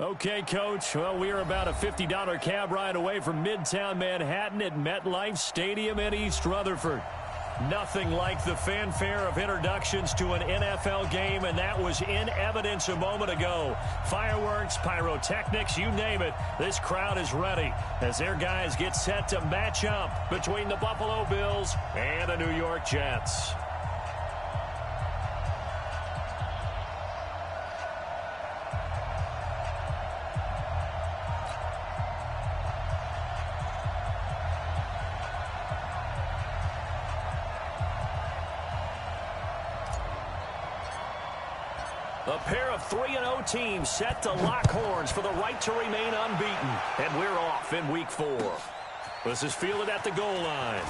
Okay, Coach. Well, we are about a $50 cab ride away from Midtown Manhattan at MetLife Stadium in East Rutherford. Nothing like the fanfare of introductions to an NFL game, and that was in evidence a moment ago. Fireworks, pyrotechnics, you name it. This crowd is ready as their guys get set to match up between the Buffalo Bills and the New York Jets. A pair of 3-0 teams set to lock horns for the right to remain unbeaten. And we're off in week 4. This is fielded at the goal line.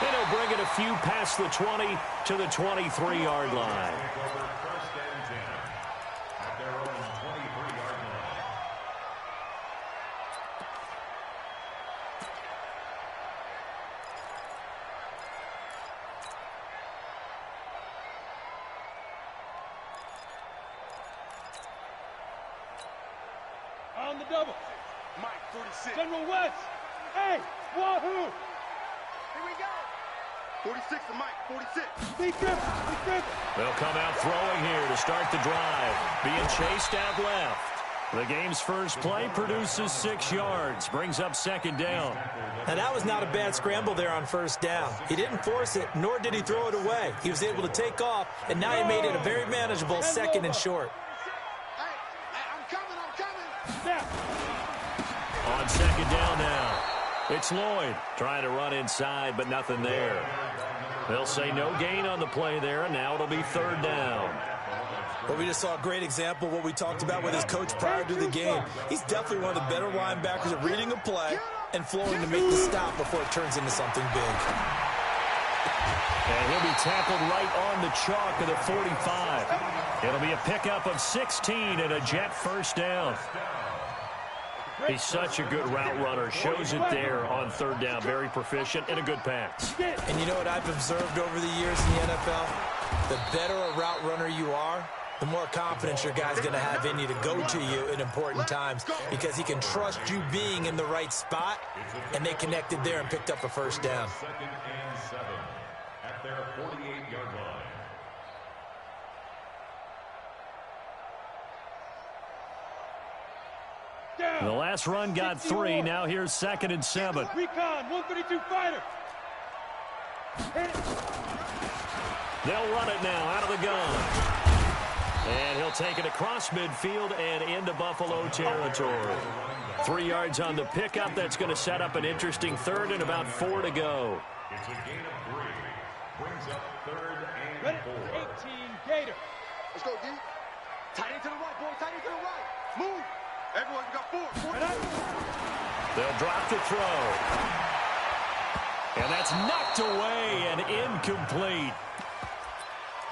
And he'll bring it a few past the 20 to the 23-yard line. On the double. Mike, 46. General West. Hey, wahoo. Here we go. 46 to Mike, 46. Big grip. They'll come out throwing here to start the drive. Being chased out left. The game's first play produces 6 yards. Brings up second down. Now, that was not a bad scramble there on first down. He didn't force it, nor did he throw it away. He was able to take off, and now he made it a very manageable second and short. On second down now, it's Lloyd trying to run inside, but nothing there. They'll say no gain on the play there, and now it'll be third down. Well, we just saw a great example of what we talked about with his coach prior to the game. He's definitely one of the better linebackers at reading a play and flowing to make the stop before it turns into something big. And he'll be tackled right on the chalk of the 45. It'll be a pickup of 16 and a Jet first down. He's such a good route runner. Shows it there on third down. Very proficient and a good pass. And you know what I've observed over the years in the NFL? The better a route runner you are, the more confidence your guy's going to have in you to go to you in important times because he can trust you being in the right spot, and they connected there and picked up a first down. Second and 7 at their 48-yard line. The last run got 3. Now here's second and 7. Recon, 132 fighter. They'll run it now out of the gun. And he'll take it across midfield and into Buffalo territory. 3 yards on the pickup. That's going to set up an interesting third and about 4 to go. It's a gain of 3. Brings up third and Ready? 4. 18 Gator. Let's go, D. Tight end to the right, boy. Tight end to the right. Move. Everyone, you got 4. They'll drop the throw. And that's knocked away and incomplete.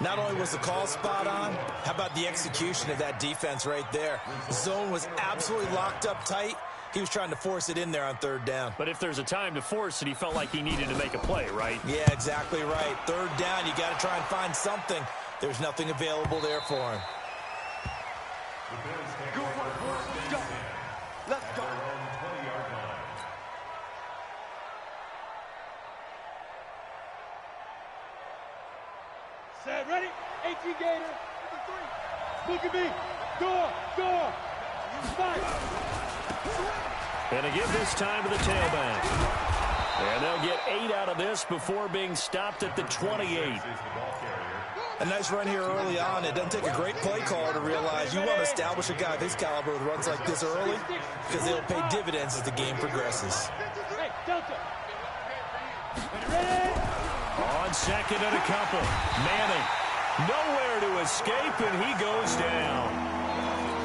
Not only was the call spot on, how about the execution of that defense right there? The zone was absolutely locked up tight. He was trying to force it in there on third down. But if there's a time to force it, he felt like he needed to make a play, right? Yeah, exactly right. Third down, you got to try and find something. There's nothing available there for him. Good work, boys. Go. Let's go. Set, ready? 18 Gator. 3. Look at me. Door. Fight. And to give this time to the tailback. And they'll get 8 out of this before being stopped at the 28. A nice run here early on. It doesn't take a great play caller to realize you want to establish a guy of his caliber with runs like this early because they'll pay dividends as the game progresses. Hey, Delta. Ready? On second and a couple. Manning nowhere to escape, and he goes down.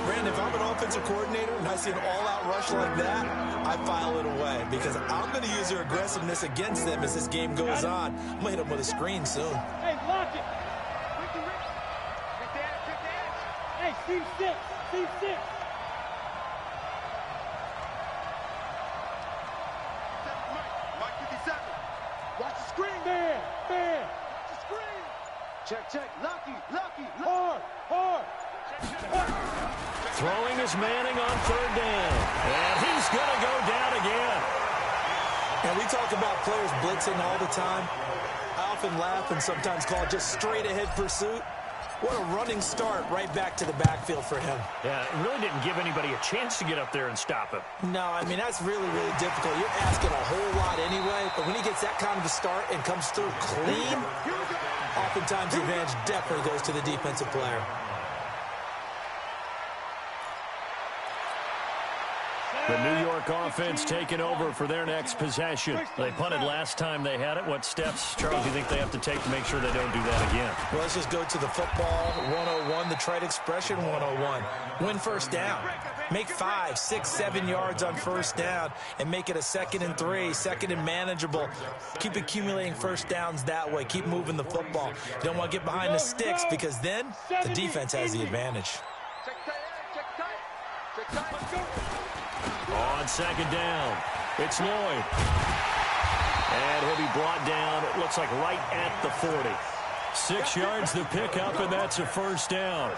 Brandon, if I'm an offensive coordinator and I see an all-out rush like that, I file it away because I'm going to use their aggressiveness against them as this game goes on. I'm going to hit them with a screen soon. Hey, lock it. Hey, C6. Mike 57. Watch the screen. Man. Watch the screen. Check. Lucky. Hard. Throwing is Manning on third down. And he's going to go down again. And we talk about players blitzing all the time. I often laugh and sometimes call it just straight-ahead pursuit. What a running start right back to the backfield for him. Yeah, it really didn't give anybody a chance to get up there and stop him. No, I mean, that's really, really difficult. You're asking a whole lot anyway, but when he gets that kind of a start and comes through clean, oftentimes the advantage definitely goes to the defensive player. The New York offense taking over for their next possession. They punted last time they had it. What steps, Charles, do you think they have to take to make sure they don't do that again? Well, let's just go to the football 101, the trite expression 101. Win first down. Make 5, 6, 7 yards on first down and make it a 2nd and 3, 2nd and manageable. Keep accumulating first downs that way. Keep moving the football. You don't want to get behind the sticks because then the defense has the advantage. On second down, it's Lloyd. And he'll be brought down, it looks like right at the 40. 6 yards the pickup, and that's a first down.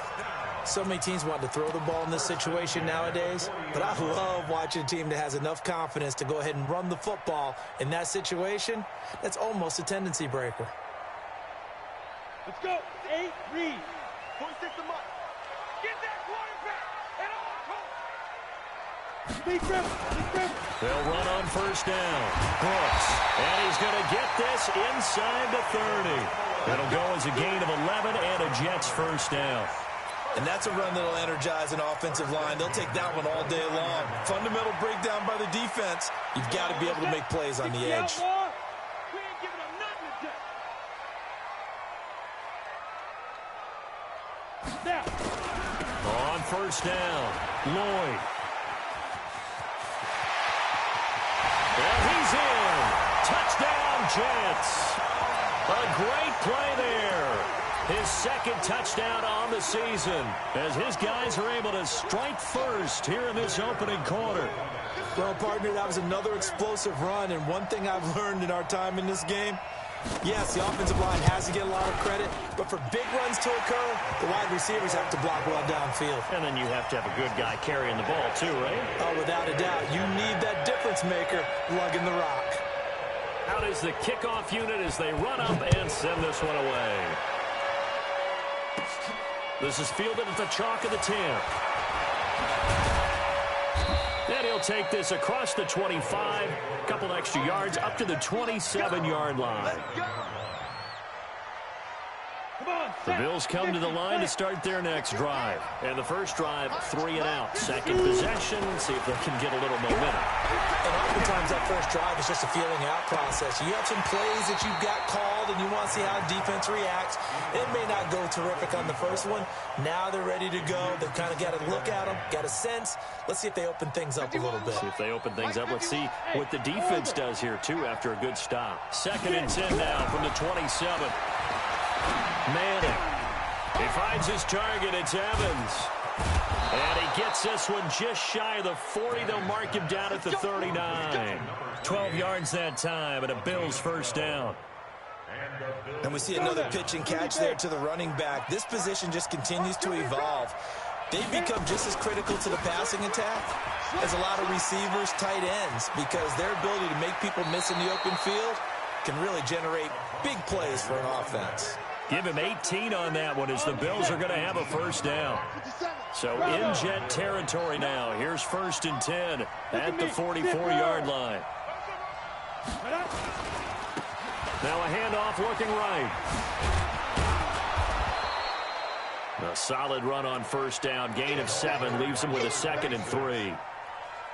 So many teams want to throw the ball in this situation nowadays, but I love watching a team that has enough confidence to go ahead and run the football. In that situation, that's almost a tendency breaker. Let's go. 8, read. 46 a month. Get that quarterback at all costs. Speed grip. They'll run on first down. Brooks. And he's going to get this inside the 30. It'll go as a gain of 11 and a Jets first down. And that's a run that'll energize an offensive line. They'll take that one all day long. Fundamental breakdown by the defense. You've got to be able to make plays on the edge. We ain't giving them nothing today. On first down, Lloyd. And he's in. Touchdown, Jets. A great play there. His second touchdown on the season as his guys are able to strike first here in this opening quarter. Well, partner, that was another explosive run, and one thing I've learned in our time in this game, yes, the offensive line has to get a lot of credit, but for big runs to occur, the wide receivers have to block well downfield. And then you have to have a good guy carrying the ball too, right? Oh, without a doubt. You need that difference maker lugging the rock. Out is the kickoff unit as they run up and send this one away. This is fielded at the chalk of the 10. And he'll take this across the 25, a couple extra yards up to the 27-yard line. The Bills come to the line to start their next drive. And the first drive, 3 and out. Second possession, see if they can get a little momentum. And oftentimes that first drive is just a feeling out process. You have some plays that you've got called and you want to see how the defense reacts. It may not go terrific on the first one. Now they're ready to go. They've kind of got to look at them, got a sense. Let's see if they open things up a little bit. See if they open things up. Let's see what the defense does here, too, after a good stop. 2nd and 10 now from the 27. Manning. He finds his target. It's Evans. And he gets this one just shy of the 40. They'll mark him down at the 39. 12 yards that time, and a Bills first down. And we see another pitch and catch there to the running back. This position just continues to evolve. They've become just as critical to the passing attack as a lot of receivers, tight ends, because their ability to make people miss in the open field can really generate big plays for an offense. Give him 18 on that one as the Bills are going to have a first down. So in Jet territory now. Here's 1st and 10 at the 44-yard line. Now a handoff looking right. A solid run on first down. Gain of 7 leaves them with a 2nd and 3.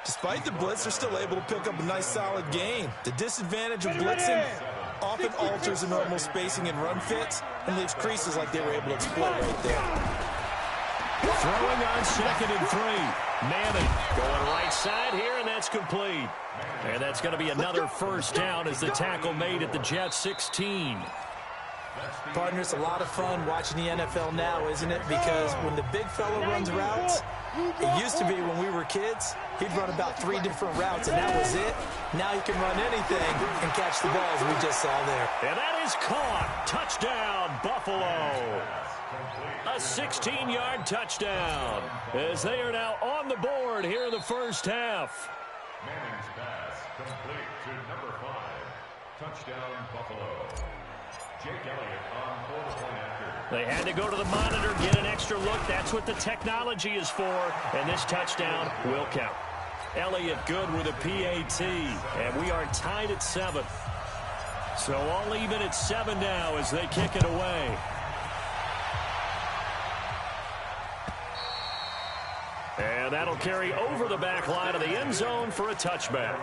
Despite the blitz, they're still able to pick up a nice solid gain. The disadvantage of blitzing often alters the normal spacing and run fits and leaves creases like they were able to exploit right there. Throwing on 2nd and 3. Manning going right side here, and that's complete. And that's going to be another first down as the tackle made at the Jets 16. Partner, it's a lot of fun watching the NFL now, isn't it? Because when the big fella runs routes, it used to be when we were kids, he'd run about 3 different routes, and that was it. Now he can run anything and catch the balls we just saw there. And that is caught. Touchdown, Buffalo. A 16-yard touchdown as they are now on the board here in the first half. Manning's pass complete to number 5. Touchdown, Buffalo. Jake Elliott on for the point after. They had to go to the monitor, get an extra look. That's what the technology is for, and this touchdown will count. Elliott good with a PAT, and we are tied at 7. So all even at 7 now as they kick it away. And that'll carry over the back line of the end zone for a touchback.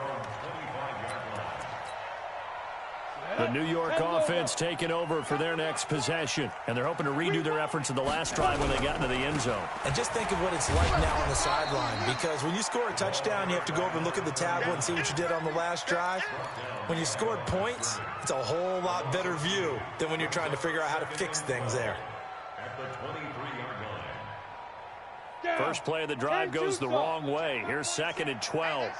The New York offense taking over for their next possession. And they're hoping to redo their efforts in the last drive when they got into the end zone. And just think of what it's like now on the sideline. Because when you score a touchdown, you have to go over and look at the tablet and see what you did on the last drive. When you scored points, it's a whole lot better view than when you're trying to figure out how to fix things there. At the 23-yard line. First play of the drive goes the wrong way. Here's 2nd and 12.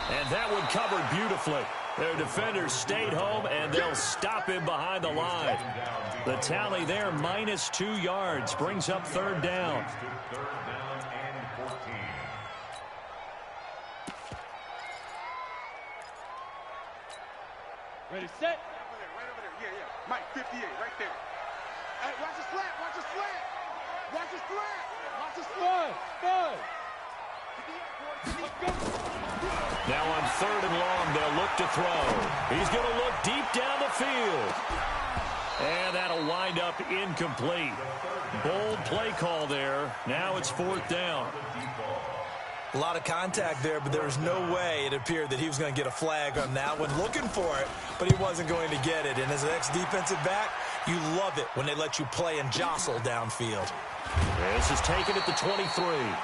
And that one covered beautifully. Their defenders stayed home, and they'll stop him behind the line. The tally there, -2 yards, brings up 3rd down. Third down and 14. Ready, set. Right over there. Yeah. Mike, 58, right there. Hey, watch the slant. Watch the slant. Watch the slant. Watch the slant. Good. Now on 3rd and long, they'll look to throw. He's going to look deep down the field. And that'll wind up incomplete. Bold play call there. Now it's 4th down. A lot of contact there, but there was no way it appeared that he was going to get a flag on that one. Looking for it, but he wasn't going to get it. And as an ex-defensive back, you love it when they let you play and jostle downfield. This is taken at the 23.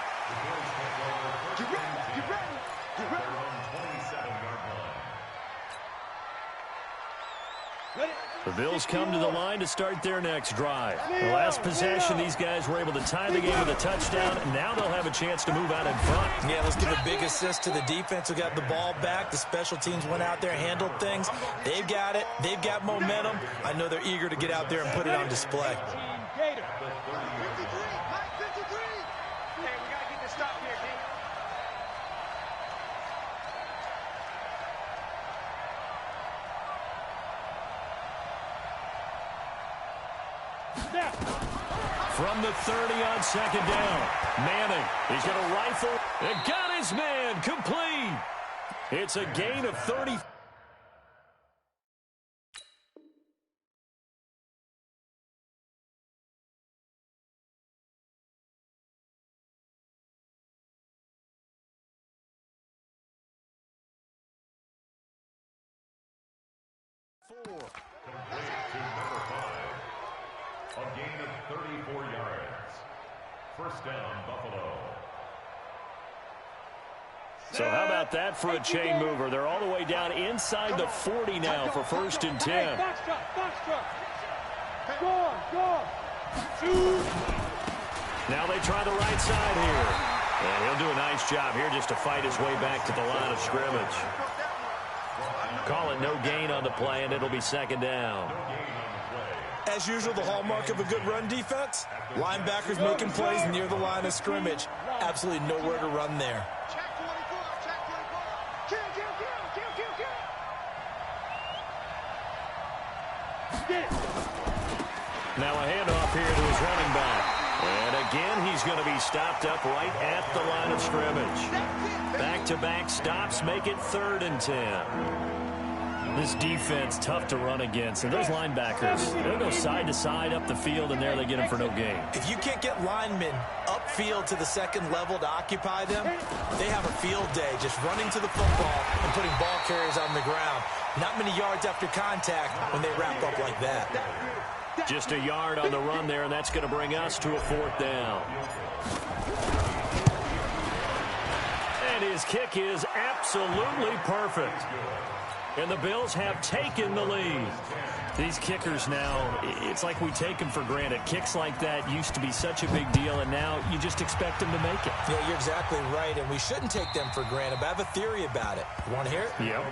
The Bills come to the line to start their next drive. The last possession, these guys were able to tie the game with a touchdown, and now they'll have a chance to move out in front. Yeah, let's give a big assist to the defense who got the ball back. The special teams went out there, handled things. They've got it. They've got momentum. I know they're eager to get out there and put it on display. From the 30 on 2nd down. Manning, he's going to rifle. And got his man complete. It's a gain of 30. A gain of 34 yards. First down, Buffalo. So how about that for a chain mover? They're all the way down inside the 40 now for 1st and 10. Box truck. Go. Now they try the right side here. And he'll do a nice job here just to fight his way back to the line of scrimmage. Call it no gain on the play, and it'll be 2nd down. As usual, the hallmark of a good run defense, linebackers making plays near the line of scrimmage. Absolutely nowhere to run there. Now a handoff here to his running back. And again, he's going to be stopped up right at the line of scrimmage. Back-to-back stops make it 3rd and 10. This defense tough to run against. And those linebackers, they'll go side to side up the field, and there they get them for no gain. If you can't get linemen upfield to the 2nd level to occupy them, they have a field day just running to the football and putting ball carriers on the ground. Not many yards after contact when they wrap up like that. Just a yard on the run there, and that's going to bring us to a 4th down. And his kick is absolutely perfect. and the Bills have taken the lead. These kickers now, it's like we take them for granted. Kicks like that used to be such a big deal, and now you just expect them to make it. Yeah, you're exactly right, and we shouldn't take them for granted, but I have a theory about it. You want to hear it? Yep.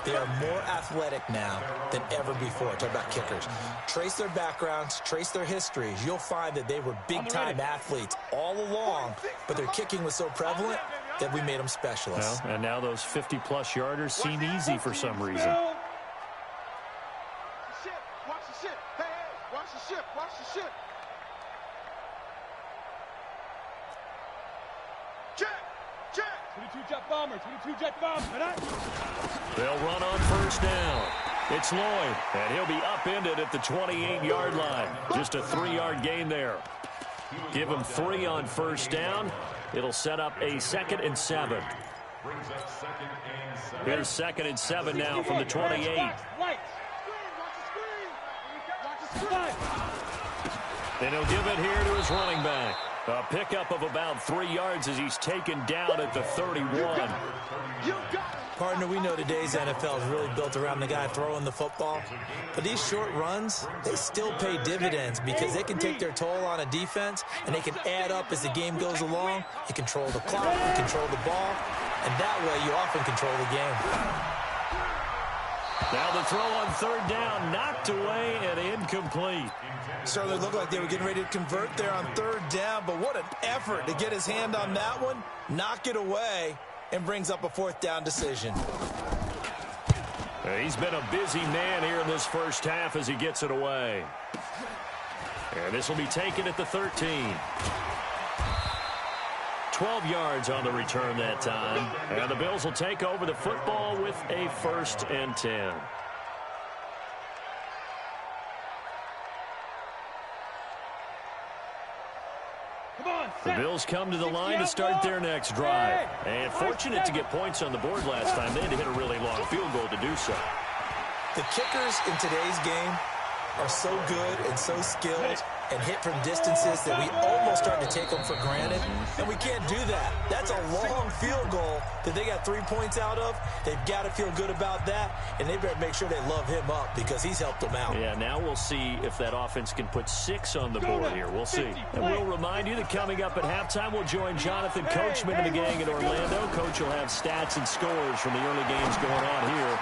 They are more athletic now than ever before. Talk about kickers. Trace their backgrounds, trace their histories. You'll find that they were big-time athletes all along, but their kicking was so prevalent that we made them specialists. Well, and now those 50-plus yarders seem easy for some reason. Watch the ship. Check. 22 jet bomber. They'll run on first down. It's Lloyd, and he'll be upended at the 28-yard line. Just a 3-yard gain there. Give him 3 on first down. It'll set up a 2nd and 7. Here's 2nd and 7 now from the 28. And he'll give it here to his running back. A pickup of about 3 yards as he's taken down at the 31. Partner, we know today's NFL is really built around the guy throwing the football. But these short runs, they still pay dividends because they can take their toll on a defense, and they can add up as the game goes along. You control the clock, you control the ball, and that way you often control the game. Now the throw on 3rd down, knocked away and incomplete. Certainly looked like they were getting ready to convert there on 3rd down, but what an effort to get his hand on that one, knock it away, and brings up a 4th down decision. He's been a busy man here in this first half as he gets it away. And this will be taken at the 13. 12 yards on the return that time. And the Bills will take over the football with a 1st and 10. The Bills come to the line to start their next drive. And fortunate to get points on the board last time. They had to hit a really long field goal to do so. The kickers in today's game are so good and so skilled and hit from distances that we almost start to take them for granted, and we can't do that. That's a long field goal that they got 3 points out of. They've got to feel good about that, and they better make sure they love him up because he's helped them out. Yeah, now we'll see if that offense can put 6 on the board here. We'll see. And we'll remind you that coming up at halftime, we'll join Jonathan Coachman and the gang in Orlando. Coach will have stats and scores from the early games going on here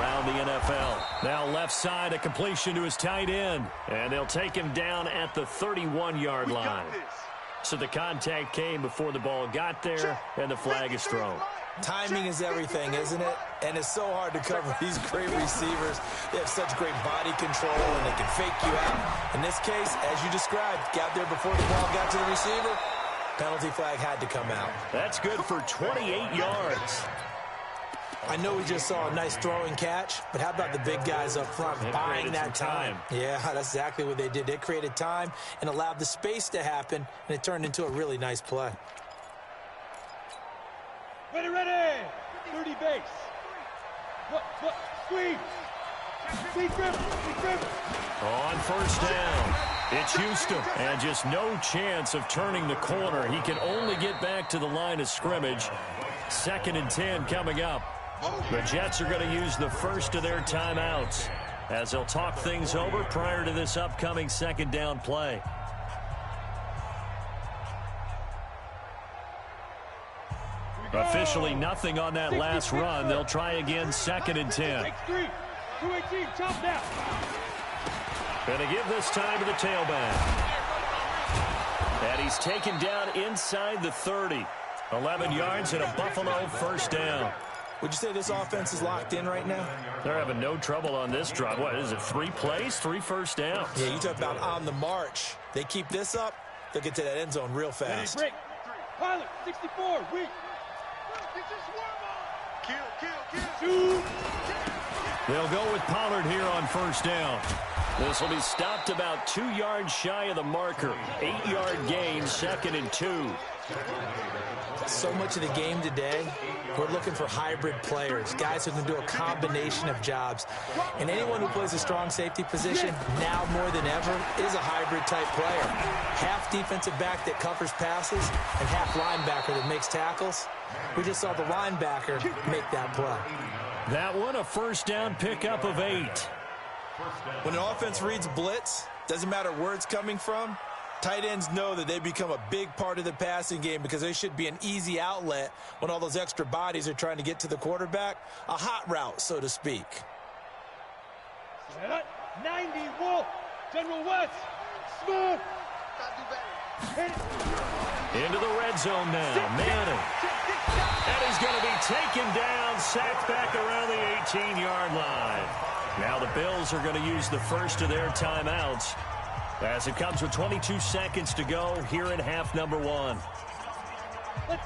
around the NFL. Now left side, a completion to his tight end, and they'll take him down at the 31-yard line. So the contact came before the ball got there, and the flag is thrown. Timing is everything, isn't it? And it's so hard to cover these great receivers. They have such great body control, and they can fake you out. In this case, as you described, got there before the ball got to the receiver. Penalty flag had to come out. That's good for 28 yards. I know we just saw a nice throwing catch, but how about the big guys up front buying that time? Yeah, that's exactly what they did. They created time and allowed the space to happen, and it turned into a really nice play. Ready. 30 base. Squeeze. On first down, it's Houston, and just no chance of turning the corner. He can only get back to the line of scrimmage. 2nd and 10 coming up. The Jets are going to use the first of their timeouts as they'll talk things over prior to this upcoming 2nd down play. Officially nothing on that last run. They'll try again 2nd and 10. And they give this time to the tailback. And he's taken down inside the 30. 11 yards and a Buffalo 1st down. Would you say this offense is locked in right now? They're having no trouble on this drive. What is it, 3 plays, 3 first downs? Yeah, you talk about on the march. They keep this up, they'll get to that end zone real fast. Pilot, 64, weak. Kill. They'll go with Pollard here on first down. This will be stopped about 2 yards shy of the marker. 8-yard gain, 2nd and 2. So much of the game today, we're looking for hybrid players, guys who can do a combination of jobs. And anyone who plays a strong safety position, now more than ever, is a hybrid-type player. Half defensive back that covers passes and half linebacker that makes tackles. We just saw the linebacker make that play. That one a first down pickup of 8. When an offense reads blitz, doesn't matter where it's coming from, tight ends know that they become a big part of the passing game because they should be an easy outlet when all those extra bodies are trying to get to the quarterback. A hot route, so to speak. 90 Wolf, General West, smooth. Into the red zone now, Manning. And he's going to be taken down, sacked back around the 18-yard line. Now the Bills are going to use the first of their timeouts as it comes with 22 seconds to go here in half number 1.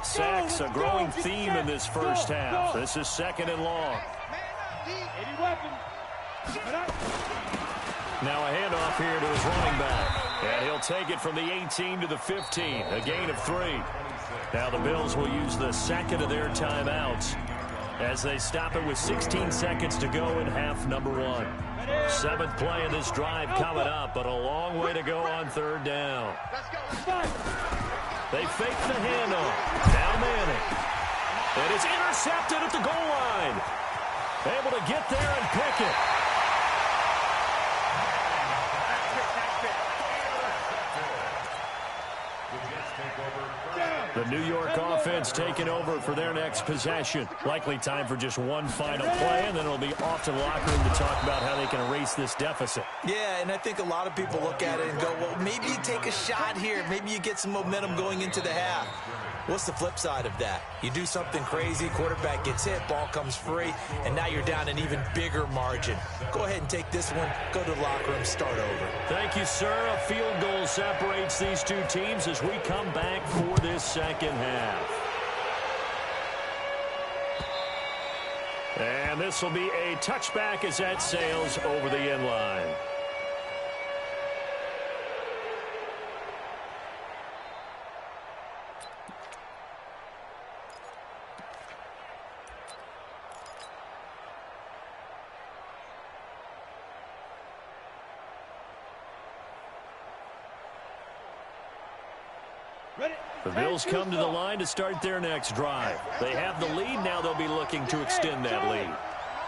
Sacks, a growing theme in this first half. This is 2nd and long. Any weapons? Now a handoff here to his running back. And he'll take it from the 18 to the 15, a gain of 3. Now the Bills will use the second of their timeouts as they stop it with 16 seconds to go in half number 1. 7th play of this drive coming up, but a long way to go on 3rd down. They fake the handoff. Now Manning. And it's intercepted at the goal line. Able to get there and pick it. The New York offense taking over for their next possession. Likely time for just one final play, and then it'll be off to the locker room to talk about how they can erase this deficit. Yeah, and I think a lot of people look at it and go, well, maybe you take a shot here. Maybe you get some momentum going into the half. What's the flip side of that? You do something crazy, quarterback gets hit, ball comes free, and now you're down an even bigger margin. Go ahead and take this one, go to the locker room, start over. Thank you, sir. A field goal separates these two teams as we come back for this second half. And this will be a touchback as that sails over the end line. The Bills come to the line to start their next drive. They have the lead. Now they'll be looking to extend that lead.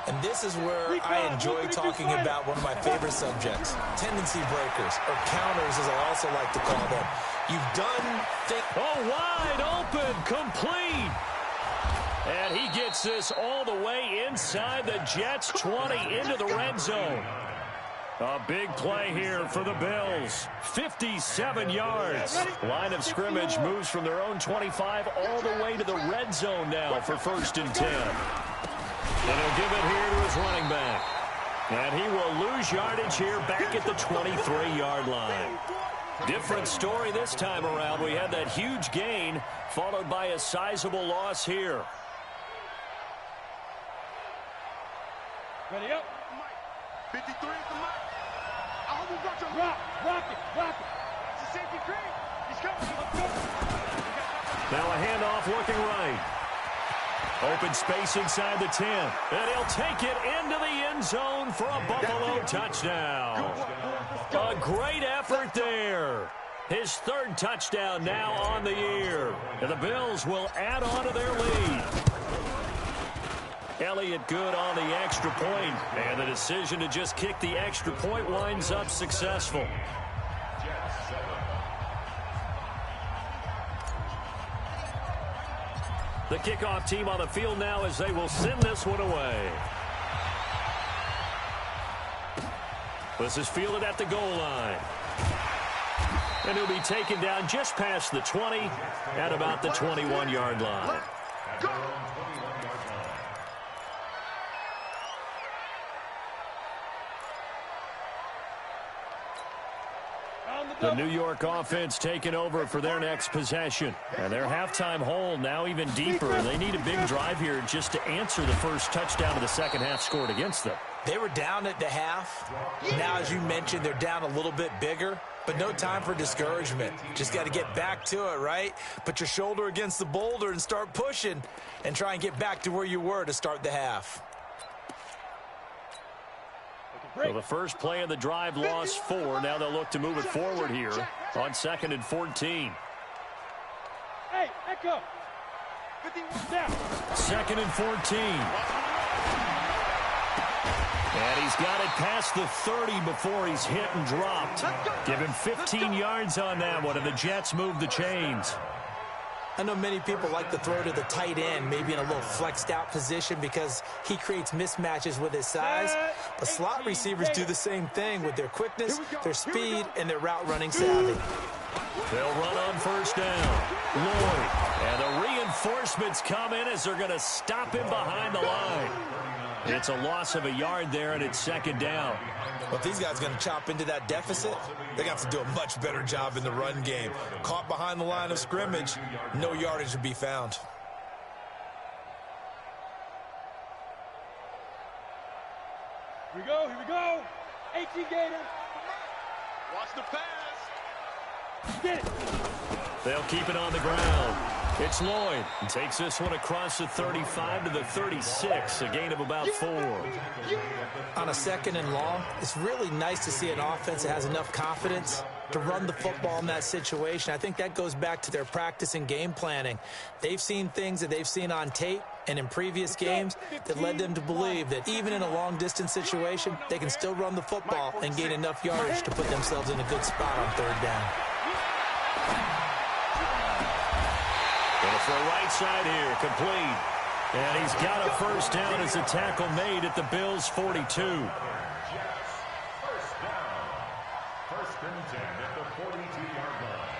And this is where I enjoy talking about one of my favorite subjects, tendency breakers, or counters as I also like to call them. You've done things. Oh, wide open, complete. And he gets this all the way inside the Jets' 20 into the red zone. A big play here for the Bills. 57 yards. Line of scrimmage moves from their own 25 all the way to the red zone now for 1st and 10. And he'll give it here to his running back. And he will lose yardage here back at the 23-yard line. Different story this time around. We had that huge gain followed by a sizable loss here. Ready up. 53 is the mic. I hope you got your rock it. It's a safety green. He's coming. Now a handoff looking right. Open space inside the 10. And he'll take it into the end zone for a Buffalo touchdown. A great effort there. His 3rd touchdown now on the year. And the Bills will add on to their lead. Elliott good on the extra point, and the decision to just kick the extra point winds up successful. The kickoff team on the field now as they will send this one away. This is fielded at the goal line. And he'll be taken down just past the 20 at about the 21-yard line. The New York offense taking over for their next possession. And their halftime hole now even deeper. They need a big drive here just to answer the first touchdown of the second half scored against them. They were down at the half. Now, as you mentioned, they're down a little bit bigger, but no time for discouragement. Just got to get back to it, right? Put your shoulder against the boulder and start pushing and try and get back to where you were to start the half. So the first play of the drive lost 4. Now they'll look to move it forward here on 2nd and 14. Hey, echo. 2nd and 14. And he's got it past the 30 before he's hit and dropped. Give him 15 yards on that one, and the Jets move the chains. I know many people like to throw to the tight end, maybe in a little flexed out position because he creates mismatches with his size. But slot receivers do the same thing with their quickness, their speed, and their route running savvy. They'll run on first down. Lloyd. And the reinforcements come in as they're going to stop him behind the line. It's a loss of a yard there, and it's second down. Well, if these guys are going to chop into that deficit, they're going to have to do a much better job in the run game. Caught behind the line of scrimmage, no yardage to be found. Here we go, here we go. 18 Gator. Watch the pass. Get it. They'll keep it on the ground. It's Lloyd. He takes this one across the 35 to the 36, a gain of about 4. On a second and long, it's really nice to see an offense that has enough confidence to run the football in that situation. I think that goes back to their practice and game planning. They've seen things that they've seen on tape and in previous games that led them to believe that even in a long-distance situation, they can still run the football and gain enough yardage to put themselves in a good spot on third down. And for the right side here, complete. And he's got a first down as a tackle made at the Bills' 42. Jets, first down. First and 10 at the 42-yard line.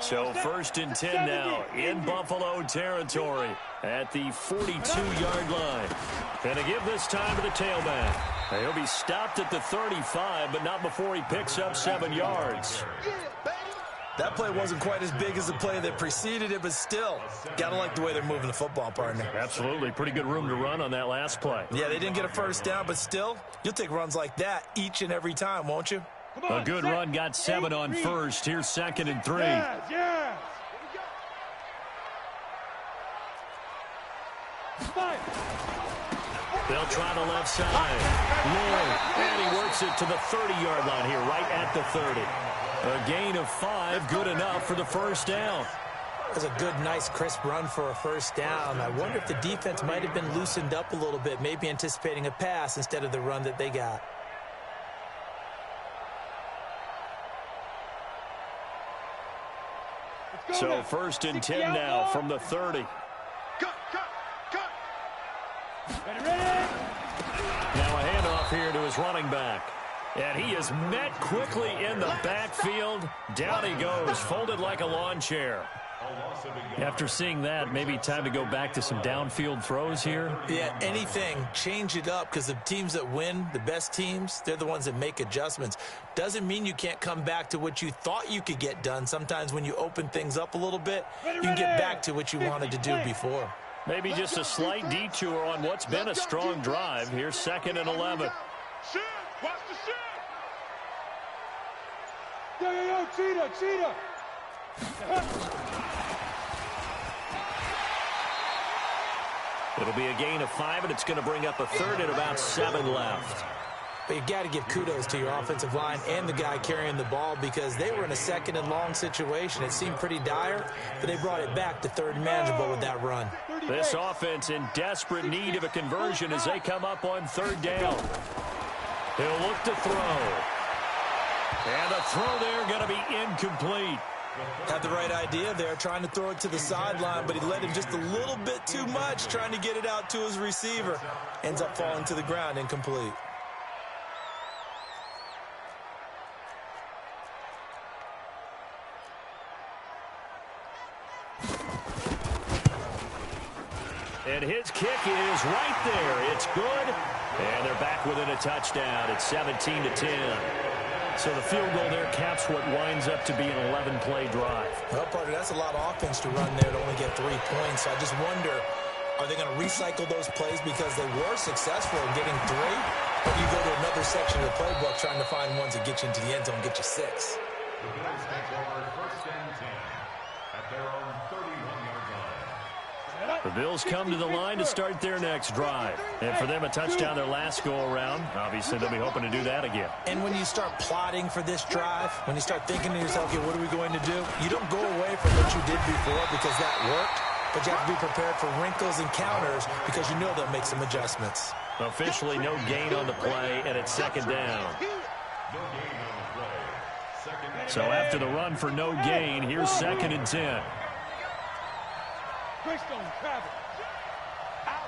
So first and 10 now in Buffalo territory at the 42-yard line. Gonna give this time to the tailback. He'll be stopped at the 35, but not before he picks up 7 yards. That play wasn't quite as big as the play that preceded it, but still, gotta like the way they're moving the football, partner. Absolutely. Pretty good room to run on that last play. Yeah, they didn't get a first down, but still, you'll take runs like that each and every time, won't you? A good run got 7 on first. Here's second and 3. Yes. They'll try the left side. Lloyd, and he works it to the 30-yard line here, right at the 30. A gain of 5, good enough for the first down. That's a good, nice, crisp run for a first down. I wonder if the defense might have been loosened up a little bit, maybe anticipating a pass instead of the run that they got. So first and 10 now from the 30. Cut. Ready. Now a handoff here to his running back. And he is met quickly in the backfield. Down he goes, folded like a lawn chair. After seeing that, maybe time to go back to some downfield throws here. Yeah, anything. Change it up because the teams that win, the best teams, they're the ones that make adjustments. Doesn't mean you can't come back to what you thought you could get done. Sometimes when you open things up a little bit, you can get back to what you wanted to do before. Maybe just a slight detour on what's been a strong drive. Here's second and 11. Shoot! Watch the shoot! Yo, cheetah! It'll be a gain of 5, and it's going to bring up a third and about 7 left. But you got to give kudos to your offensive line and the guy carrying the ball because they were in a second and long situation. It seemed pretty dire, but they brought it back to third and manageable with that run. This offense in desperate need of a conversion as they come up on third down. He'll look to throw. And the throw there going to be incomplete. Had the right idea there, trying to throw it to the sideline, but he led him just a little bit too much, trying to get it out to his receiver. Ends up falling to the ground, incomplete. And his kick is right there. It's good. And they're back within a touchdown. It's 17-10. So the field goal there caps what winds up to be an 11-play drive. Well, partner, that's a lot of offense to run there to only get 3 points. So I just wonder, are they going to recycle those plays because they were successful in getting 3? Or do you go to another section of the playbook trying to find ones that get you into the end zone and get you 6? The Bills take over first and 10 at their own 31-yard line. The Bills come to the line to start their next drive. And for them, a touchdown their last go-around. Obviously, they'll be hoping to do that again. And when you start plotting for this drive, when you start thinking to yourself, okay, what are we going to do? You don't go away from what you did before because that worked. but you have to be prepared for wrinkles and counters because you know they'll make some adjustments. Officially no gain on the play, and it's second down. So after the run for no gain, here's 2nd and 10. Greystone, grab it. Out.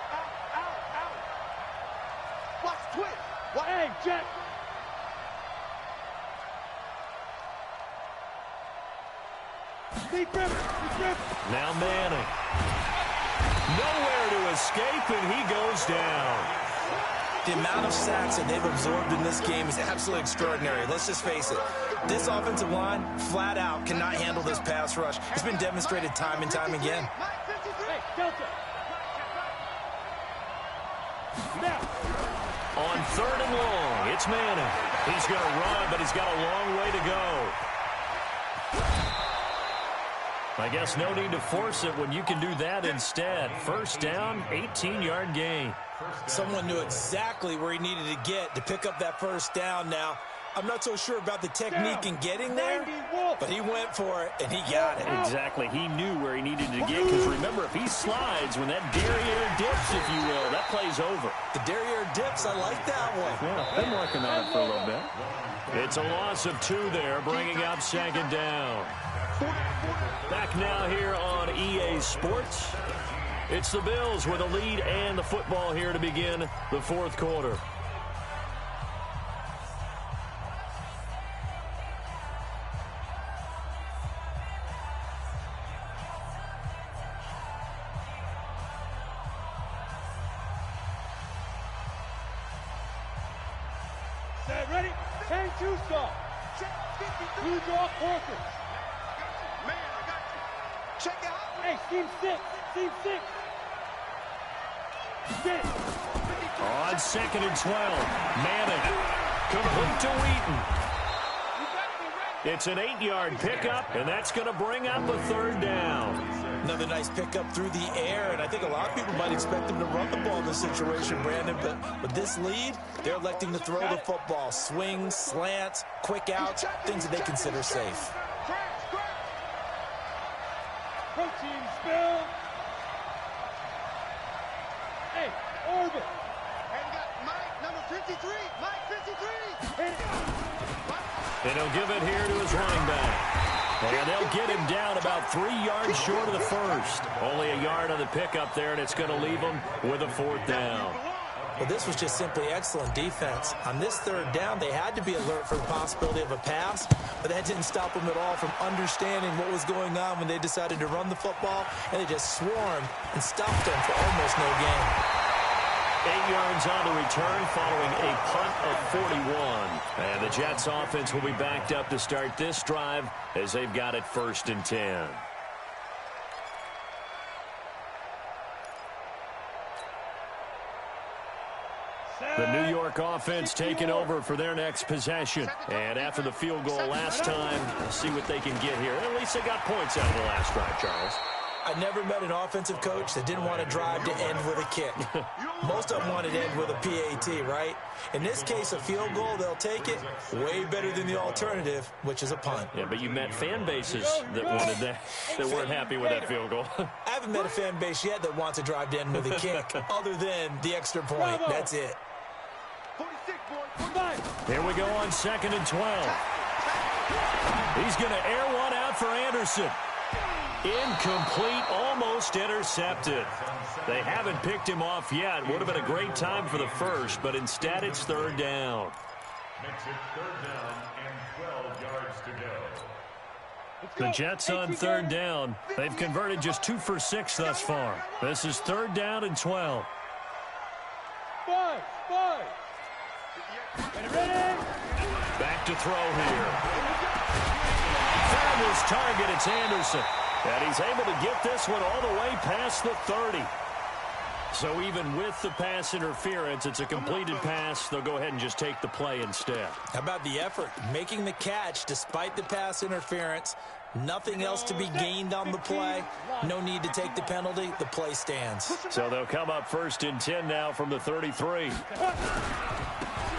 Watch twitch. Hey, Jack. Deep rip. Now Manning. Nowhere to escape, and he goes down. The amount of sacks that they've absorbed in this game is absolutely extraordinary. Let's just face it. This offensive line, flat out, cannot handle this pass rush. It's been demonstrated time and time again. Hey, Delta. Now. On 3rd and long, it's Manning. He's going to run, but he's got a long way to go. I guess no need to force it when you can do that instead. First down, 18-yard gain. Someone knew exactly where he needed to get to pick up that first down now. I'm not so sure about the technique in getting there, but he went for it, and he got it. Exactly. He knew where he needed to get, because remember, if he slides, when that derriere dips, if you will, that play's over. The derriere dips, I like that one. Yeah, been working on it for a little bit. It's a loss of 2 there, bringing up 2nd down. Back now here on EA Sports. It's the Bills with a lead and the football here to begin the 4th quarter. Set, ready? 10-2 stop. Blue draw quarters. Man, I got you. Check it out. Hey, team 6. Get it. On 2nd and 12, Manning. Complete to Wheaton. It's an 8-yard pickup, and that's going to bring up a 3rd down. Another nice pickup through the air, and I think a lot of people might expect them to run the ball in this situation, Brandon, but with this lead, they're electing to throw the football. Swings, slants, quick outs, things that they consider safe. Protein spill. Hey, orbit. And got Mike, number 53. Mike, 53. Hit it. And he'll give it here to his running back. And they'll get him down about 3 yards short of the first. Only a yard on the pickup there, and it's going to leave him with a 4th down. Well, this was just simply excellent defense. On this 3rd down, they had to be alert for the possibility of a pass, but that didn't stop them at all from understanding what was going on when they decided to run the football, and they just swarmed and stopped them for almost no gain. 8 yards on the return following a punt of 41. And the Jets offense will be backed up to start this drive as they've got it 1st and 10. The New York offense taking over for their next possession. And after the field goal last time, we'll see what they can get here. At least they got points out of the last drive, Charles. I never met an offensive coach that didn't want to drive to end with a kick. Most of them wanted to end with a PAT, right? In this case, a field goal, they'll take it. Way better than the alternative, which is a punt. Yeah, but you met fan bases that wanted that weren't happy with that field goal. I haven't met a fan base yet that wants to drive to end with a kick, other than the extra point. That's it. 46, boy. Here we go on 2nd and 12. He's going to air one out for Anderson. Incomplete, almost intercepted. They haven't picked him off yet. Would have been a great time for the first, but instead it's 3rd down. Makes it 3rd down and 12 yards to go. The Jets on 3rd down. They've converted just 2 for 6 thus far. This is 3rd down and 12. 5. Ready? Back to throw here. Found his target. It's Anderson. And he's able to get this one all the way past the 30. So even with the pass interference, it's a completed pass. They'll go ahead and just take the play instead. How about the effort? Making the catch despite the pass interference. Nothing else to be gained on the play. No need to take the penalty. The play stands. So they'll come up 1st and 10 now from the 33.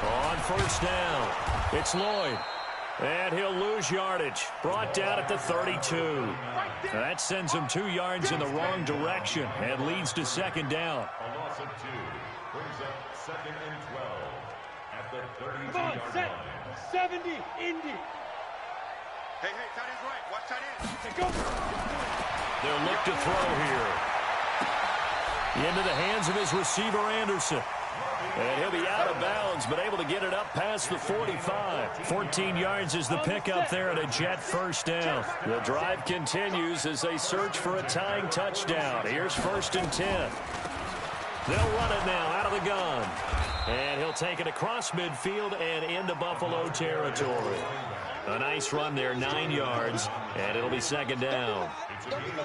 On 1st down, it's Lloyd. And he'll lose There's yardage. Brought down at the 32. That sends him 2 yards in the wrong direction and leads to second down. A loss of 2 brings up 2nd and 12 at the 32-yard Come on, set. line. 70, Indy. Hey, tight end's right. Watch tight end. Hey, go. They'll look to throw here. Into the hands of his receiver, Anderson. And he'll be out of bounds, but able to get it up past the 45. 14 yards is the pickup there and a Jet first down. The drive continues as they search for a tying touchdown. Here's 1st and 10. They'll run it now out of the gun. And he'll take it across midfield and into Buffalo territory. A nice run there, 9 yards, and it'll be second down.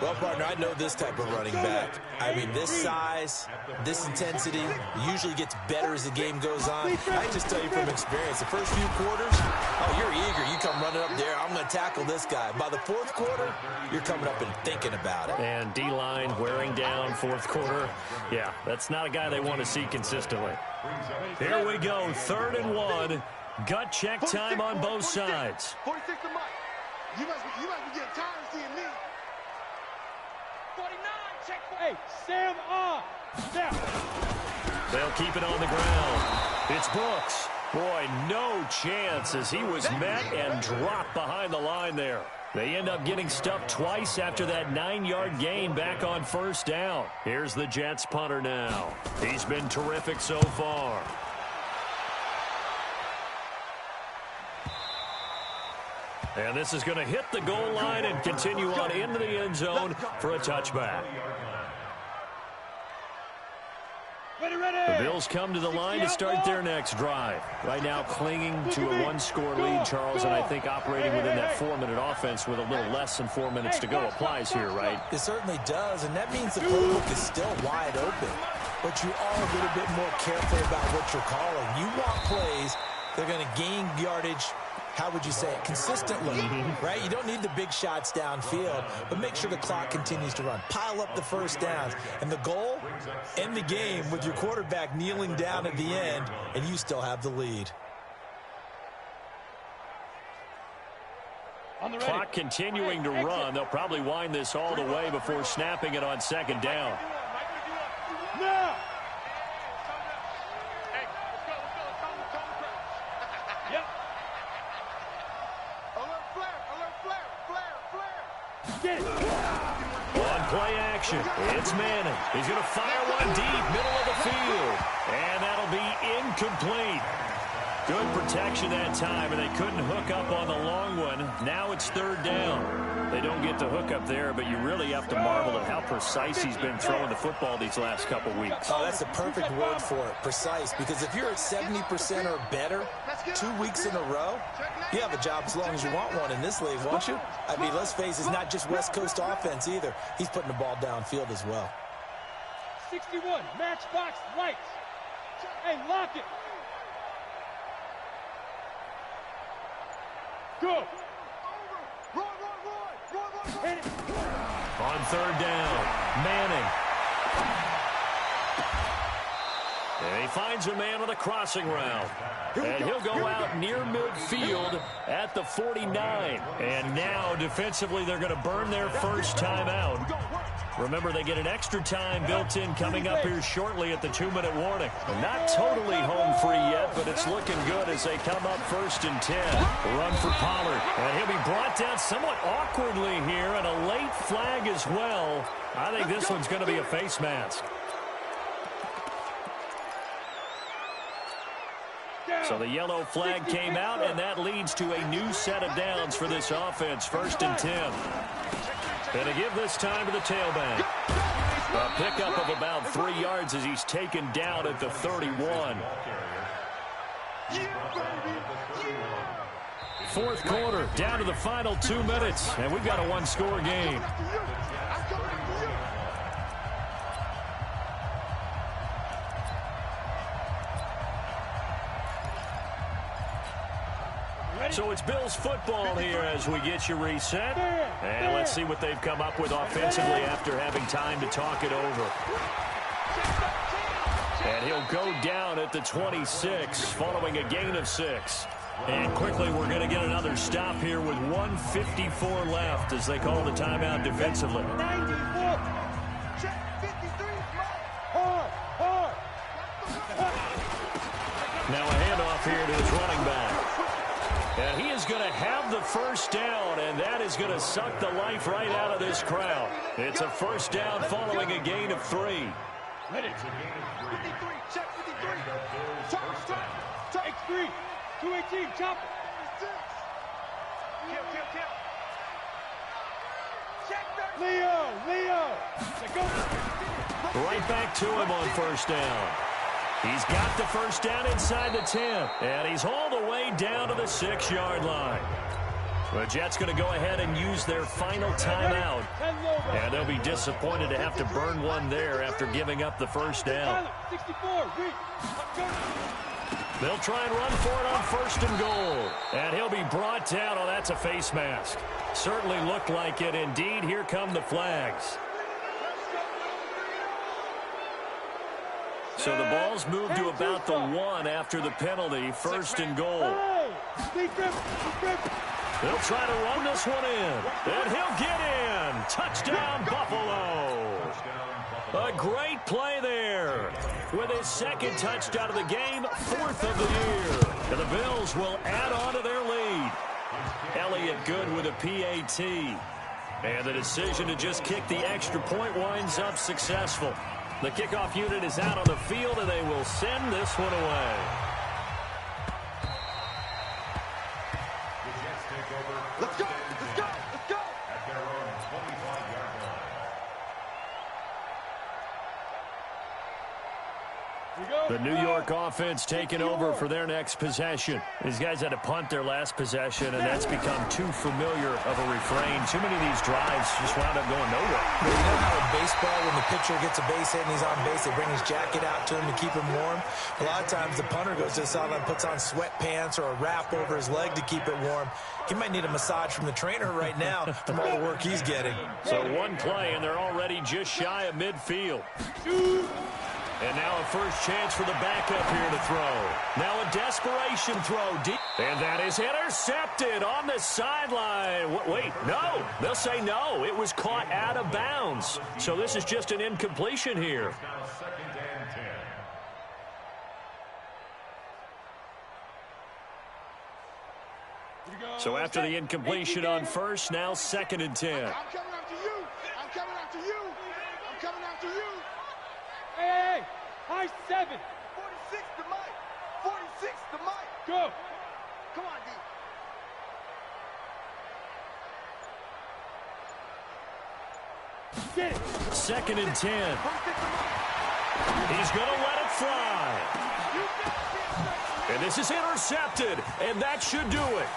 Well, partner, I know this type of running back. I mean, this size, this intensity usually gets better as the game goes on. I just tell you from experience, the first few quarters, oh, you're eager. You come running up there, I'm going to tackle this guy. By the 4th quarter, you're coming up and thinking about it. And D-line wearing down 4th quarter. Yeah, that's not a guy they want to see consistently. Here we go, 3rd and 1. Gut check time on both sides. 46 to Mike. You must be getting tired of seeing me. 49, check. Hey, Sam on. Now. They'll keep it on the ground. It's Brooks. Boy, no chance as he was met and dropped behind the line there. They end up getting stuffed twice after that 9-yard gain back on 1st down. Here's the Jets punter now. He's been terrific so far. And this is going to hit the goal line and continue on into the end zone for a touchback. The Bills come to the line to start their next drive. Right now clinging to a 1-score lead, Charles, and I think operating within that 4-minute offense with a little less than 4 minutes to go applies here, right? It certainly does, and that means the playbook is still wide open. But you are a little bit more careful about what you're calling. You want plays that are going to gain yardage, how would you say it, consistently, right? You don't need the big shots downfield, but make sure the clock continues to run. Pile up the first downs. And the goal, end the game with your quarterback kneeling down at the end, and you still have the lead. Clock continuing to run. They'll probably wind this all the way before snapping it on 2nd down. Now. On play action, it's Manning. He's going to fire one deep, middle of the field. And that'll be incomplete. Good protection that time, and they couldn't hook up on the long one. Now it's 3rd down. They don't get the hook up there, but you really have to marvel at how precise he's been throwing the football these last couple weeks. Oh, that's the perfect word for it, precise, because if you're at 70% or better 2 weeks in a row, you have a job as long as you want one in this league, won't you? I mean, let's face it, it's not just West Coast offense either. He's putting the ball downfield as well. 61, matchbox lights. Hey, lock it. Go. Hit it. On 3rd down, Manning. And he finds a man on a crossing route. And he'll go out near midfield at the 49. And now, defensively, they're going to burn their first time out. Remember, they get an extra time built in coming up here shortly at the 2-minute warning. Not totally home free yet, but it's looking good as they come up 1st and 10. Run for Pollard. And he'll be brought down somewhat awkwardly here, and a late flag as well. I think this one's going to be a face mask. So the yellow flag came out, and that leads to a new set of downs for this offense. 1st and 10. And to give this time to the tailback. A pickup of about 3 yards as he's taken down at the 31. 4th quarter, down to the final 2 minutes, and we've got a 1-score game. So it's Bills football here as we get you reset. And let's see what they've come up with offensively after having time to talk it over. And he'll go down at the 26 following a gain of 6. And quickly, we're going to get another stop here with 1:54 left as they call the timeout defensively. 94. Check 53. Hard. Now a handoff here to his running back. And he is going to have the first down, and that is going to suck the life right out of this crowd. It's a first down following a gain of 3. Ready. 53. Check 53. Chop. X3. 218. Chop. Kill. Check that. Leo. Let's go. Right back to him on first down. He's got the first down inside the 10, and he's all the way down to the 6-yard line. The Jets going to go ahead and use their final timeout, and they'll be disappointed to have to burn one there after giving up the first down. 64. They'll try and run for it on first and goal, and he'll be brought down. Oh, that's a face mask. Certainly looked like it. Indeed, here come the flags. So the ball's moved to about the 1 after the penalty, first and goal. They'll try to run this one in, and he'll get in. Touchdown, Buffalo. A great play there. With his second touchdown of the game, 4th of the year. And the Bills will add on to their lead. Elliott good with a PAT. And the decision to just kick the extra point winds up successful. The kickoff unit is out on the field, and they will send this one away. Let's go. At their own 25-yard line. The New York offense taking over for their next possession. These guys had to punt their last possession, and that's become too familiar of a refrain. Too many of these drives just wound up going nowhere. You know how in baseball, when the pitcher gets a base hit and he's on base, they bring his jacket out to him to keep him warm? A lot of times the punter goes to the sideline, puts on sweatpants or a wrap over his leg to keep it warm. He might need a massage from the trainer right now from all the work he's getting. So one play, and they're already just shy of midfield. And now a first chance for the backup here to throw. Now a desperation throw deep. And that is intercepted on the sideline. Wait, no. They'll say no. It was caught out of bounds. So this is just an incompletion here. Now 2nd and 10. So after the incompletion on first, now 2nd and 10. I'm coming after you. Hey, high 7. 46 to Mike. 46 to Mike. Go. Come on, D. Get it. 2nd and 10. He's going to let it fly. And this is intercepted, and that should do it.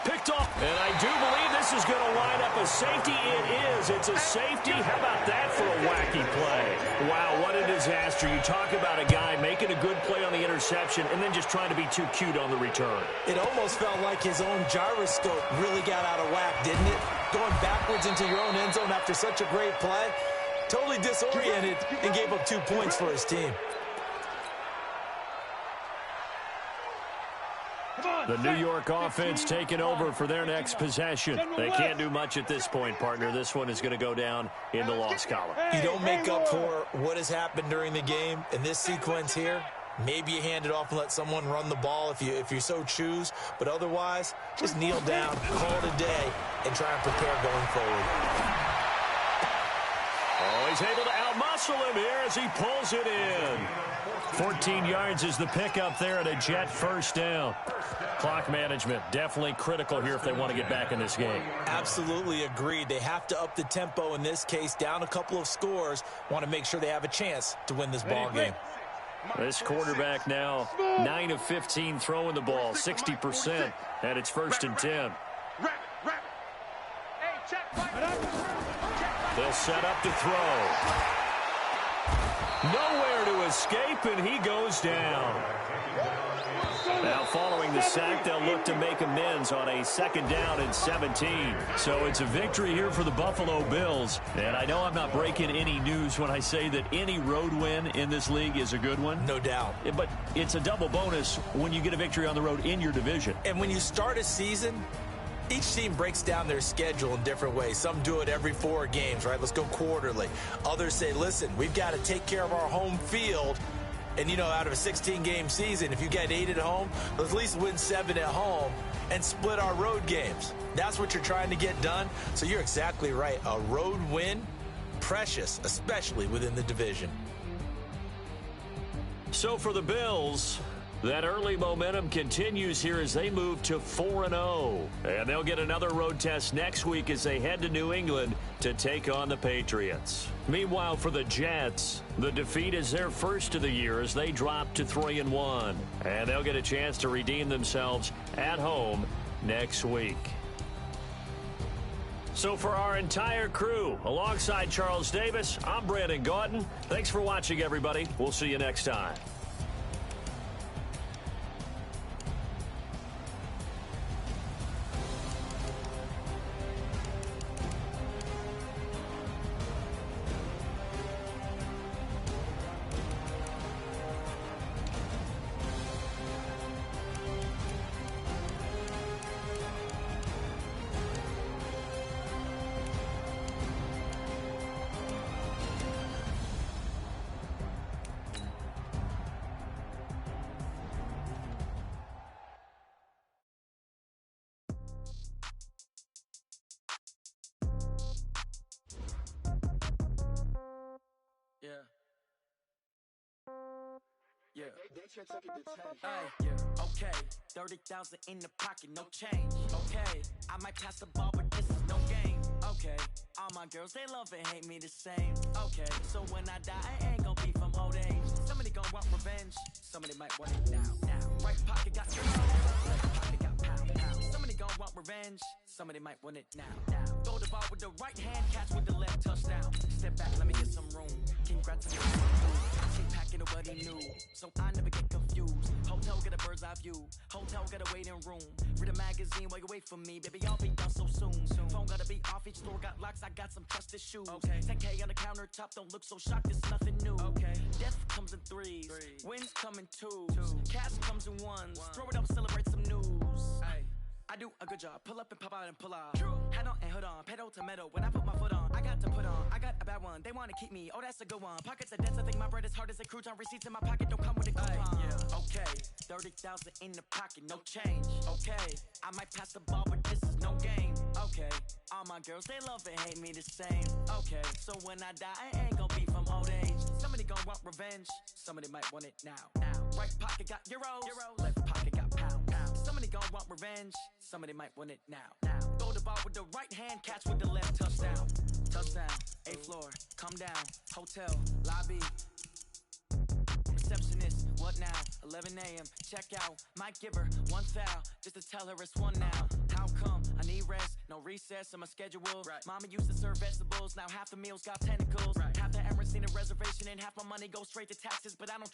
Picked off, and I do believe this is going to line up a safety. It is. It's a safety. How about that for a wacky play? Wow, what a disaster. You talk about a guy making a good play on the interception and then just trying to be too cute on the return. It almost felt like his own gyroscope really got out of whack, didn't it? Going backwards into your own end zone after such a great play. Totally disoriented and gave up 2 points for his team. The New York offense taking over for their next possession. They can't do much at this point, partner. This one is going to go down in the loss column. You don't make up for what has happened during the game. In this sequence here, maybe you hand it off and let someone run the ball if you so choose. But otherwise, just kneel down, call it a day, and try and prepare going forward. Oh, he's able to outmuscle him here as he pulls it in. 14 yards is the pickup there at a Jet first down. Clock management definitely critical here if they want to get back in this game. Absolutely agreed. They have to up the tempo in this case, down a couple of scores. Want to make sure they have a chance to win this ball game. This quarterback now 9 of 15 throwing the ball, 60%, and it's 1st and 10. They'll set up to throw. Nowhere to escape, and he goes down. Now, following the sack, they'll look to make amends on a 2nd down and 17. So it's a victory here for the Buffalo Bills. And I know I'm not breaking any news when I say that any road win in this league is a good one. No doubt. But it's a double bonus when you get a victory on the road in your division. And when you start a season, each team breaks down their schedule in different ways. Some do it every 4 games, right? Let's go quarterly. Others say, listen, we've got to take care of our home field. And, you know, out of a 16-game season, if you get 8 at home, let's at least win 7 at home and split our road games. That's what you're trying to get done. So you're exactly right. A road win, precious, especially within the division. So for the Bills, that early momentum continues here as they move to 4-0. And they'll get another road test next week as they head to New England to take on the Patriots. Meanwhile, for the Jets, the defeat is their first of the year as they drop to 3-1. And they'll get a chance to redeem themselves at home next week. So for our entire crew, alongside Charles Davis, I'm Brandon Gaudin. Thanks for watching, everybody. We'll see you next time. Yeah. Yeah. Okay. 30,000 in the pocket, no change. Okay. I might pass the ball, but this is no game. Okay. All my girls, they love and hate me the same. Okay. So when I die, I ain't gonna be from old age. Somebody gonna want revenge. Somebody might want it now. Right pocket got left pocket got pound. Somebody gonna want revenge. Somebody might want it now. Throw the ball with the right hand, catch with the left, touchdown. Step back, let me get some room. Congrats on the team packing what he knew, so I never get confused. Hotel get a bird's eye view. Hotel got a waiting room. Read a magazine while you wait for me, baby. I'll be done so soon. Phone gotta be off. Each store got locks. I got some trusted shoes. Okay. 10K on the countertop. Don't look so shocked. It's nothing new. Okay. Death comes in threes. Wins come in twos. Cash comes in ones. Throw it up, celebrate some news. Ay. I do a good job. Pull up and pop out and pull off. Hat on and hood on. Pedal to metal. When I put my foot on, I got to put on. I got a bad one. They want to keep me. Oh, that's a good one. Pockets are dense. I think my bread is hard as a crouton. Receipts in my pocket don't come with a coupon. Yeah. Okay. 30,000 in the pocket. No change. Okay. I might pass the ball, but this is no game. Okay. All my girls, they love and hate me the same. Okay. So when I die, I ain't gonna be from old age. Somebody gonna want revenge. Somebody might want it now. Right pocket got euros. Left pocket got pound. Somebody gonna want revenge. Somebody might want it now. Throw the ball with the right hand, catch with the left, touchdown. Touchdown, 8th floor, come down, hotel, lobby. Receptionist, what now? 11 a.m., check out. Might give her one foul, just to tell her it's one now. How come? I need rest, no recess in my schedule. Right. Mama used to serve vegetables, now half the meals got tentacles. Right. Half the Emirates need a reservation and half my money goes straight to taxes, but I don't